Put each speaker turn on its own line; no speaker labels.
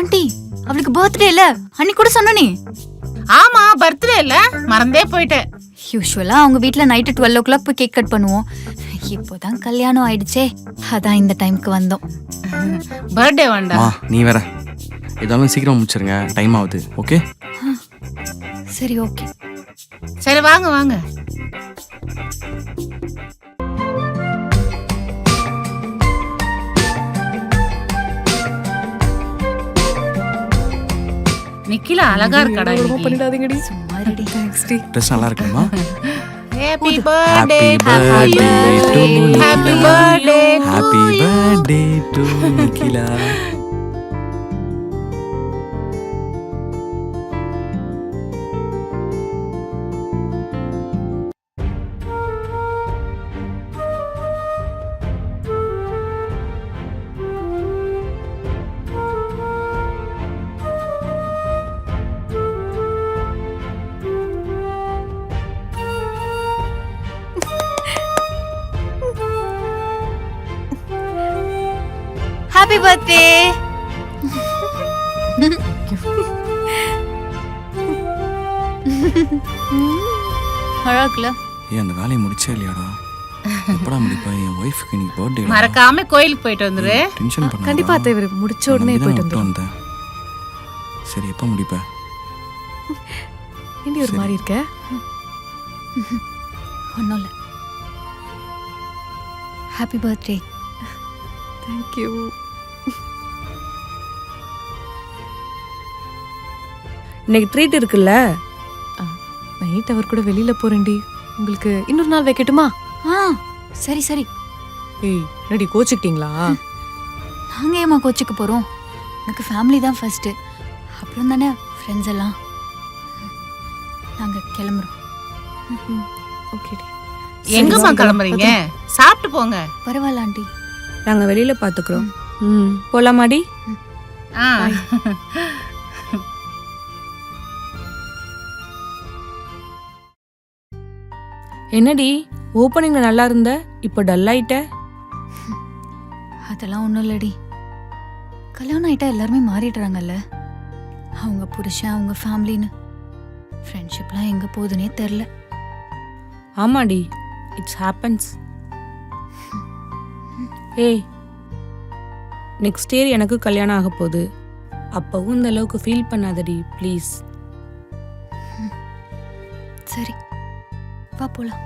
Aunty அவளுக்கு birthday இல்ல, அன்னைக்கு கூட சொன்னனே.
ஆமா பர்த்டே இல்ல, மறந்தே போயிட்டேன்.
யூஸ்வலா அவங்க வீட்ல நைட்டு 12 o'clock போய் கேக் கட் பண்ணுவோம். இப்போதான் கல்யாணம் ஆயிடுச்சே, அதான் இந்த டைம்க்கு வந்தோம்.
பர்த்டே வேண்டா.
நீ வேற இதெல்லாம் சீக்கிரம் முடிச்சிருங்க, டைம் ஆகுது. ஓகே
சரி ஓகே.
சரி வாங்க வாங்க. நிக்கிலா அழகா இருக்கடா.
பண்ணிடாதீங்கடி.
சும்மா ரெடி.
Thanks D.
ட்ரெஸ் நல்லா இருக்குமா?
Happy birthday
Happy birthday to
happy
Nikila.
Birthday
Happy birthday to Nikila.
Happy birthday. அழகுல
ஏய் அந்த வேலையை முடிச்சே இல்லையாடா? எப்படா முடிப்பா? என் ஒய்ஃப்க்கு இன்னைக்கு பர்த்டே.
மறக்காம கோயிலுக்கு போயிட்டு வந்துரு.
டென்ஷன் பண்ணாத.
கண்டிப்பா அத்தை, இவரு முடிச்ச உடனே போயிட்டு வந்துரும்.
சரி எப்ப முடிப்ப?
ஏண்டி ஒரு மாதிரி இருக்க?
ஒன்றும் இல்லை. Happy birthday.
Thank you.
இன்னைக்கு ட்ரீட் இருக்குல்ல?
நைட் அவர் கூட வெளியில போறேன்டி. உங்களுக்கு இன்னொரு நாள் வைக்கட்டுமா?
சரி சரி.
ஏய் ரெடி, கோச்சிக்கிட்டீங்களா?
நாங்கள் ஏமா கோச்சுக்கு போகிறோம்? எனக்கு ஃபேமிலி தான் ஃபர்ஸ்ட்டு, அப்புறம் தானே ஃப்ரெண்ட்ஸ் எல்லாம். நாங்கள் கிளம்புறோம்.
ஓகேடி.
எங்கம்மா கிளம்புறீங்க? சாப்பிட்டு போங்க.
பரவாயில்ல ஆண்டி.
நாங்க வெளியில பாத்துக்கிறோம். போலாமாடி?
ஆ
என்னடி ஓப்பனிங்ல நல்லா இருந்த, இப்போ டல் ஆயிட்ட?
அதெல்லாம் ஒன்றும் இல்லடி. கல்யாணம் ஆகிட்டா எல்லாருமே மாறிடுறாங்கல்ல. அவங்க புருஷன், அவங்க ஃபேமிலின்னு. ஃப்ரெண்ட்ஷிப்லாம் எங்கே போகுதுன்னே தெரில.
ஆமாடி, இட்ஸ் ஹேப்பன்ஸ். ஏய் நெக்ஸ்ட் இயர் எனக்கு கல்யாணம் ஆக போகுது. அப்பவும் இந்த அளவுக்கு ஃபீல் பண்ணாதடி ப்ளீஸ்.
சரி வா போலாம்.